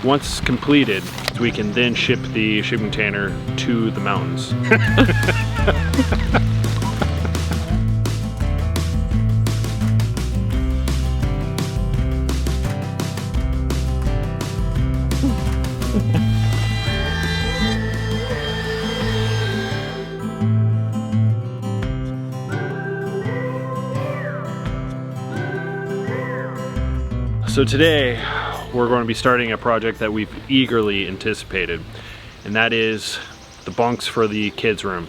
Once completed, we can then ship the shipping container to the mountains. So today, we're going to be starting a project that we've eagerly anticipated, and that is the bunks for the kids' room.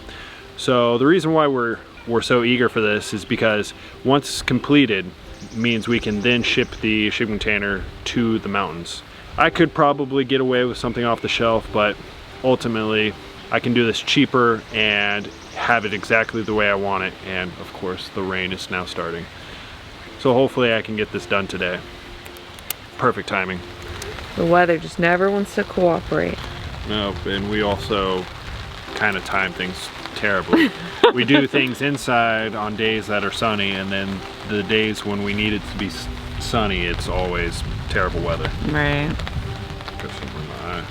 So the reason why we're so eager for this is because once completed means we can then ship the shipping container to the mountains. I could probably get away with something off the shelf, but ultimately I can do this cheaper and have it exactly the way I want it. And of course the rain is now starting. So hopefully I can get this done today. Perfect timing. The weather just never wants to cooperate. No, and we also kind of time things terribly. We do things inside on days that are sunny, and then the days when we need it to be sunny, it's always terrible weather. Right. Got something in my eye.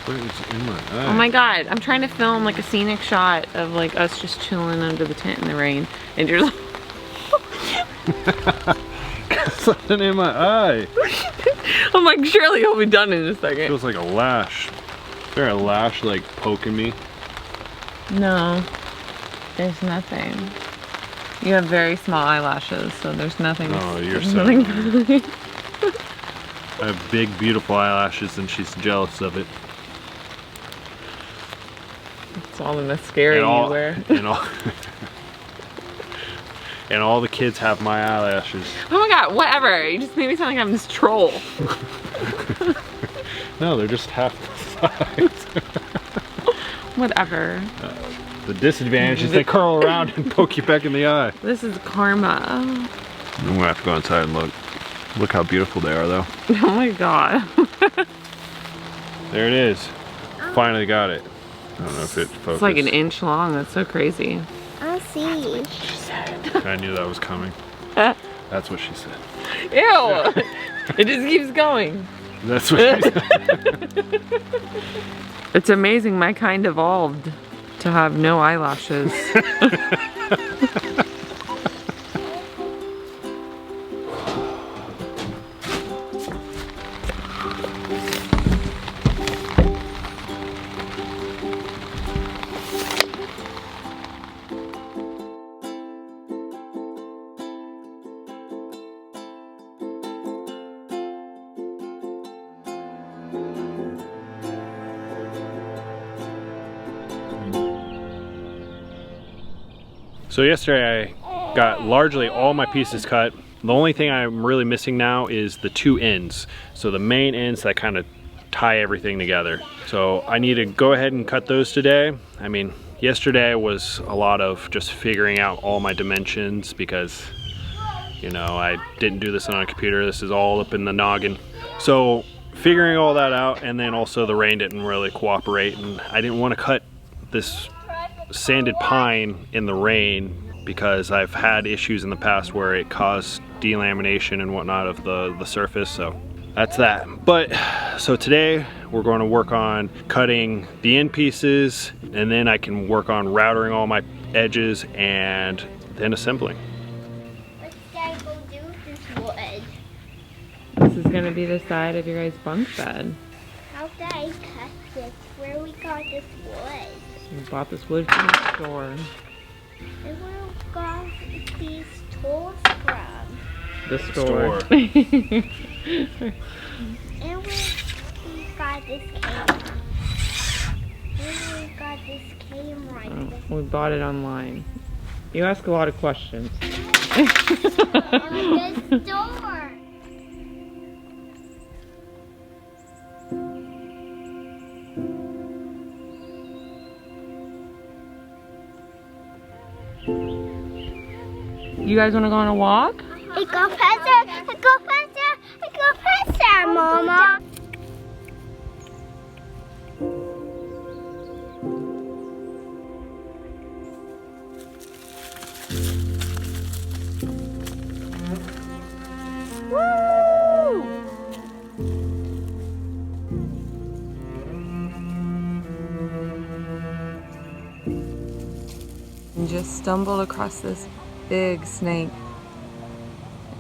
What is in my eye? Oh my god, I'm trying to film like a scenic shot of like us just chilling under the tent in the rain, and you're like something in my eye. I'm like, surely he'll be done in a second. Feels like a lash. Is there a lash like poking me? No, there's nothing. You have very small eyelashes, so there's nothing. Oh, you're there's so nothing. I have big, beautiful eyelashes, and she's jealous of it. It's all the mascara you wear. And all the kids have my eyelashes. Oh my god, whatever. You just made me sound like I'm this troll. No, they're just half the size. Whatever. The disadvantage is they curl around and poke you back in the eye. This is karma. I'm gonna have to go inside and look. Look how beautiful they are though. Oh my god. There it is. Finally got it. I don't know if it focused. It's like an inch long. That's so crazy. I see. She said. I knew that was coming. That's what she said. Ew! It just keeps going. That's what she said. It's amazing my kind evolved to have no eyelashes. So yesterday I got largely all my pieces cut. The only thing I'm really missing now is the two ends. So the main ends that kind of tie everything together. So I need to go ahead and cut those today. I mean, yesterday was a lot of just figuring out all my dimensions because, you know, I didn't do this on a computer. This is all up in the noggin. So figuring all that out, and then also the rain didn't really cooperate, and I didn't want to cut this sanded pine in the rain because I've had issues in the past where it caused delamination and whatnot of the surface. So that's that. But so today we're going to work on cutting the end pieces, and then I can work on routering all my edges and then assembling. What's Dad gonna do with this wood? This is gonna be the side of your guys' bunk bed. How did I cut this? Where we got this wood? We bought this wood from the store. And where we got these tools from? The store. And where we got this camera? Where we got this camera? Oh, we bought it online. You ask a lot of questions. On the store. You guys want to go on a walk? Go faster! Go faster! Go faster, Mama! Woo! just stumbled across this big snake.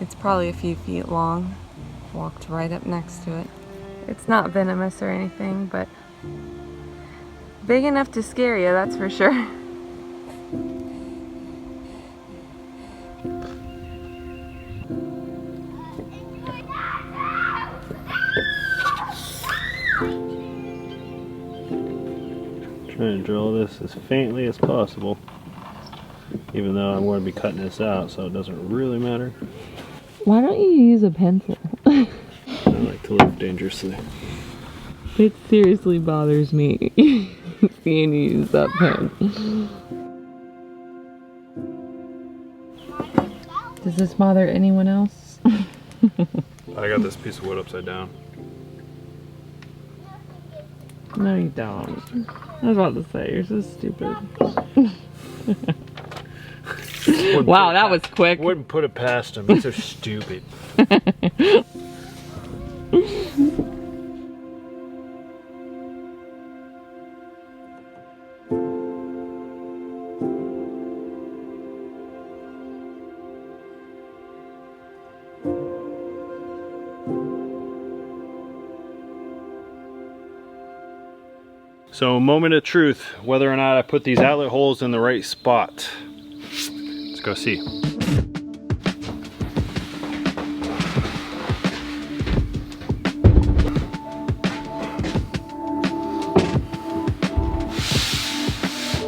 It's probably a few feet long. Walked right up next to it. It's not venomous or anything, but big enough to scare you, that's for sure. Trying to drill this as faintly as possible, even though I'm going to be cutting this out, so it doesn't really matter. Why don't you use a pencil? I like to live dangerously. It seriously bothers me seeing you use that pen. Does this bother anyone else? I got this piece of wood upside down. No, you don't. I was about to say, you're so stupid. Wow, that was quick. Wouldn't put it past him. He's so stupid. So, moment of truth, whether or not I put these outlet holes in the right spot. Let's go see.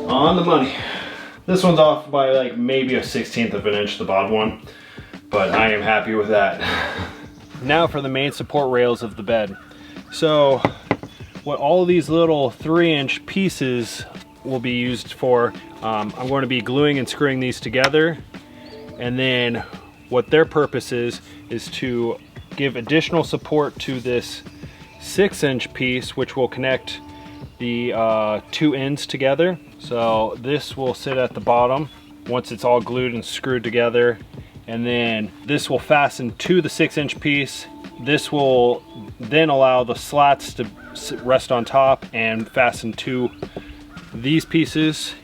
On the money. This one's off by like maybe a 1/16 of an inch, the bottom one, but I am happy with that. Now for the main support rails of the bed. So what all these little 3-inch pieces will be used for, I'm going to be gluing and screwing these together, and then what their purpose is to give additional support to this 6-inch piece, which will connect the 2 ends together. So this will sit at the bottom once it's all glued and screwed together, and then this will fasten to the 6-inch piece. This will then allow the slats to rest on top and fasten to these pieces,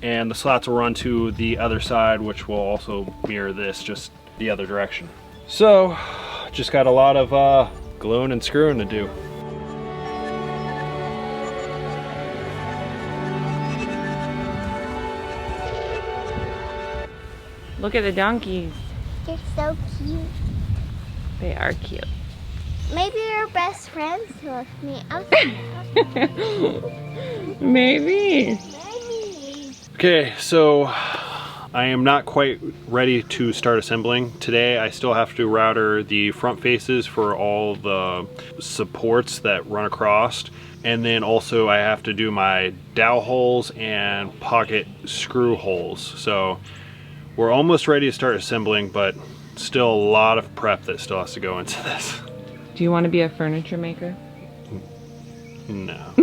and the slats will run to the other side, which will also mirror this, just the other direction. So just got a lot of gluing and screwing to do. Look at the donkeys. They're so cute. They are cute. Maybe they're best friends with me. Okay. Maybe. Okay, so I am not quite ready to start assembling. Today I still have to router the front faces for all the supports that run across, and then also I have to do my dowel holes and pocket screw holes. So we're almost ready to start assembling, but still a lot of prep that still has to go into this. Do you want to be a furniture maker? No.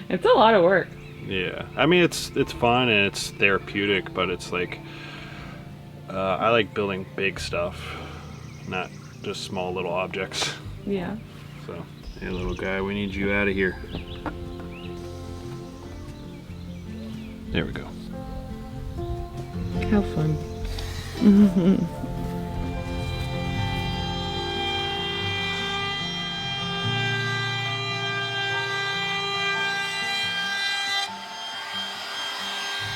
It's a lot of work. Yeah, I mean it's fun and it's therapeutic, but it's like I like building big stuff, not just small little objects. Yeah. So, hey little guy, we need you out of here. There we go. How fun.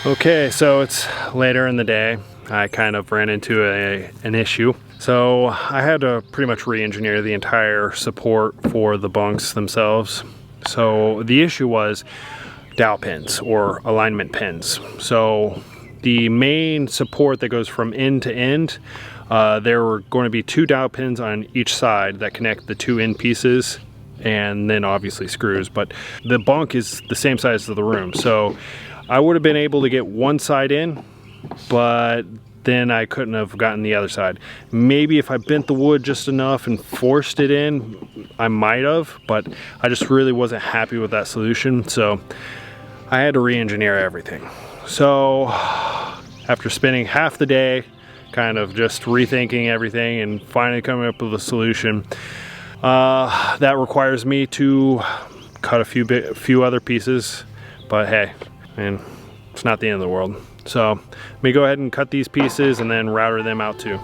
Okay, so it's later in the day. I kind of ran into an issue. So I had to pretty much re-engineer the entire support for the bunks themselves. So the issue was dowel pins or alignment pins. So the main support that goes from end to end, there were going to be 2 dowel pins on each side that connect the 2 end pieces, and then obviously screws. But the bunk is the same size as the room, so I would have been able to get one side in, but then I couldn't have gotten the other side. Maybe if I bent the wood just enough and forced it in, I might have, but I just really wasn't happy with that solution, so I had to re-engineer everything. So after spending half the day kind of just rethinking everything and finally coming up with a solution, that requires me to cut a few other pieces, but hey, and it's not the end of the world. So let me go ahead and cut these pieces and then router them out too.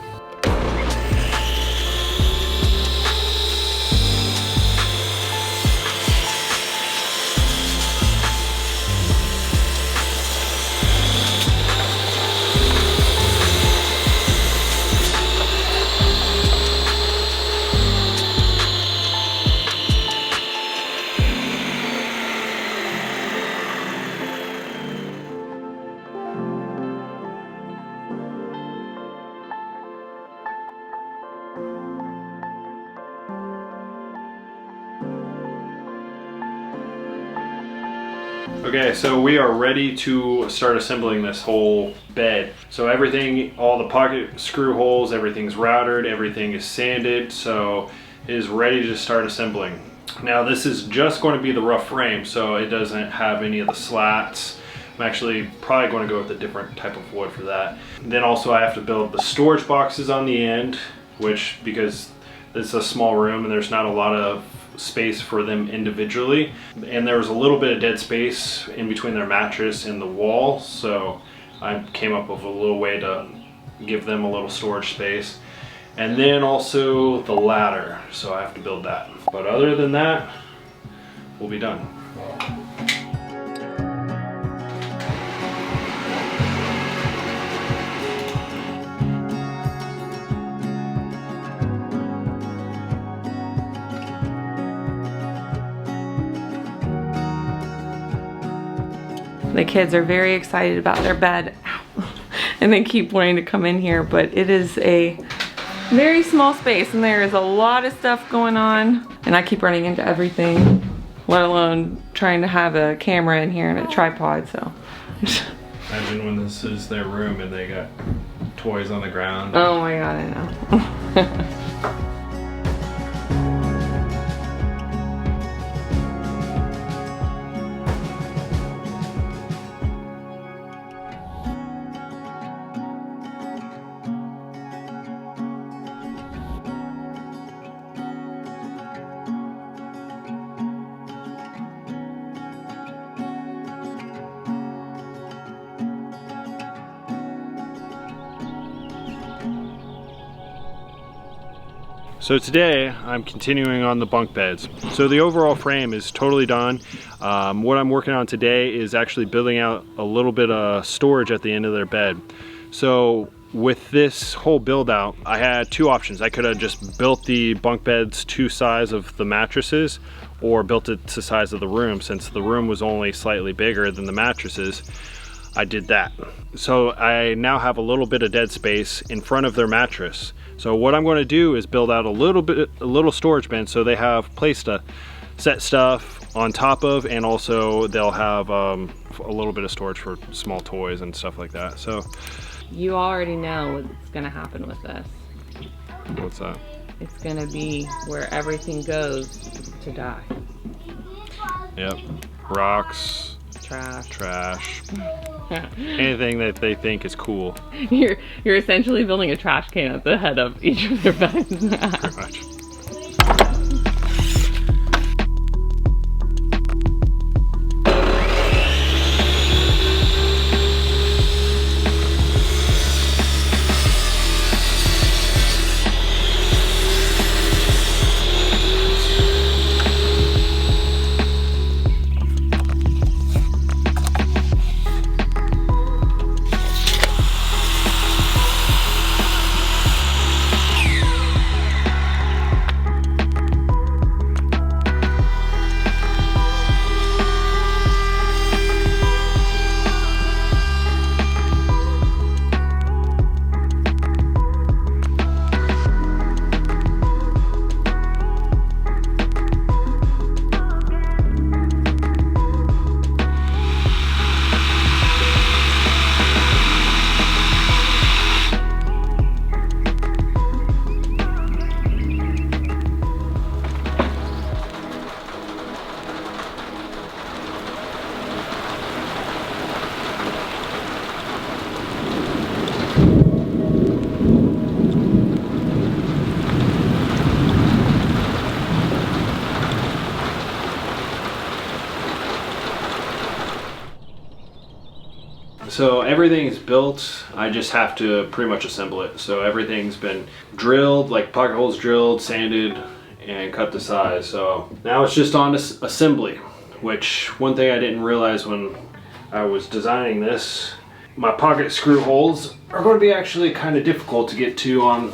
Okay, so we are ready to start assembling this whole bed. So everything, all the pocket screw holes, everything's routed, everything is sanded, so it is ready to start assembling. Now this is just going to be the rough frame, so it doesn't have any of the slats. I'm actually probably going to go with a different type of wood for that. Then also I have to build the storage boxes on the end, which, because it's a small room and there's not a lot of space for them individually, and there was a little bit of dead space in between their mattress and the wall, so I came up with a little way to give them a little storage space. And then also the ladder, so I have to build that. But other than that, we'll be done. The kids are very excited about their bed and they keep wanting to come in here, but it is a very small space and there is a lot of stuff going on and I keep running into everything, let alone trying to have a camera in here and a tripod, so. Imagine when this is their room and they got toys on the ground. Oh my God, I know. So today I'm continuing on the bunk beds. So the overall frame is totally done. What I'm working on today is actually building out a little bit of storage at the end of their bed. So with this whole build out, I had two options. I could have just built the bunk beds to size of the mattresses, or built it to size of the room. Since the room was only slightly bigger than the mattresses, I did that. So I now have a little bit of dead space in front of their mattress. So what I'm going to do is build out a little storage bin so they have place to set stuff on top of, and also they'll have a little bit of storage for small toys and stuff like that. So You already know what's gonna happen with this. what's that? It's gonna be where everything goes to die. Yep. Rocks, Trash. anything that they think is cool. You're essentially building a trash can at the head of each of their beds. Pretty much. So everything's built, I just have to pretty much assemble it. So everything's been drilled, like pocket holes drilled, sanded, and cut to size. So now it's just on to assembly, which one thing I didn't realize when I was designing this, my pocket screw holes are going to be actually kind of difficult to get to on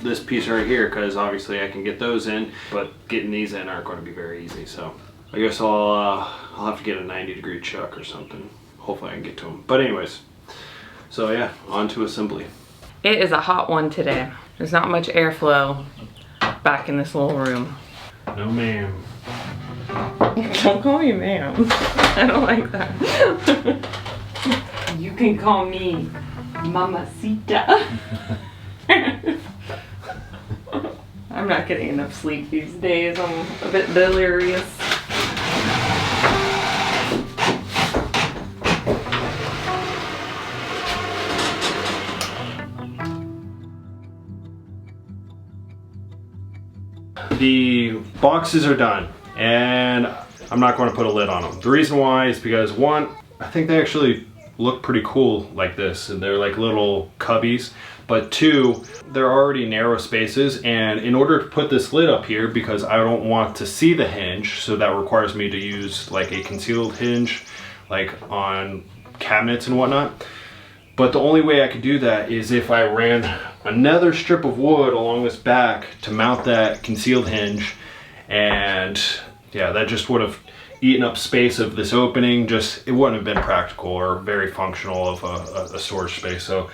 this piece right here, because obviously I can get those in, but getting these in aren't going to be very easy. So I guess I'll have to get a 90-degree chuck or something. Hopefully I can get to them. But anyways, so yeah, on to assembly. It is a hot one today. There's not much airflow back in this little room. No ma'am. Don't call me ma'am. I don't like that. You can call me Mamacita. I'm not getting enough sleep these days. I'm a bit delirious. The boxes are done, and I'm not going to put a lid on them. The reason why is because, one, I think they actually look pretty cool like this, and they're like little cubbies. But two, they're already narrow spaces, and in order to put this lid up here, because I don't want to see the hinge, so that requires me to use like a concealed hinge, like on cabinets and whatnot. But the only way I could do that is if I ran another strip of wood along this back to mount that concealed hinge, and yeah, that just would have eaten up space of this opening. Just, it wouldn't have been practical or very functional of a storage space. So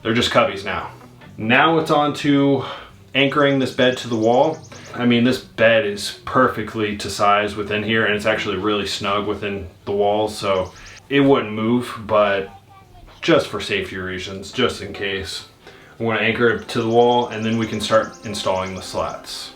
they're just cubbies now. Now it's on to anchoring this bed to the wall. I mean, this bed is perfectly to size within here, and it's actually really snug within the walls, so it wouldn't move, but just for safety reasons, just in case, I want to anchor it to the wall, and then we can start installing the slats.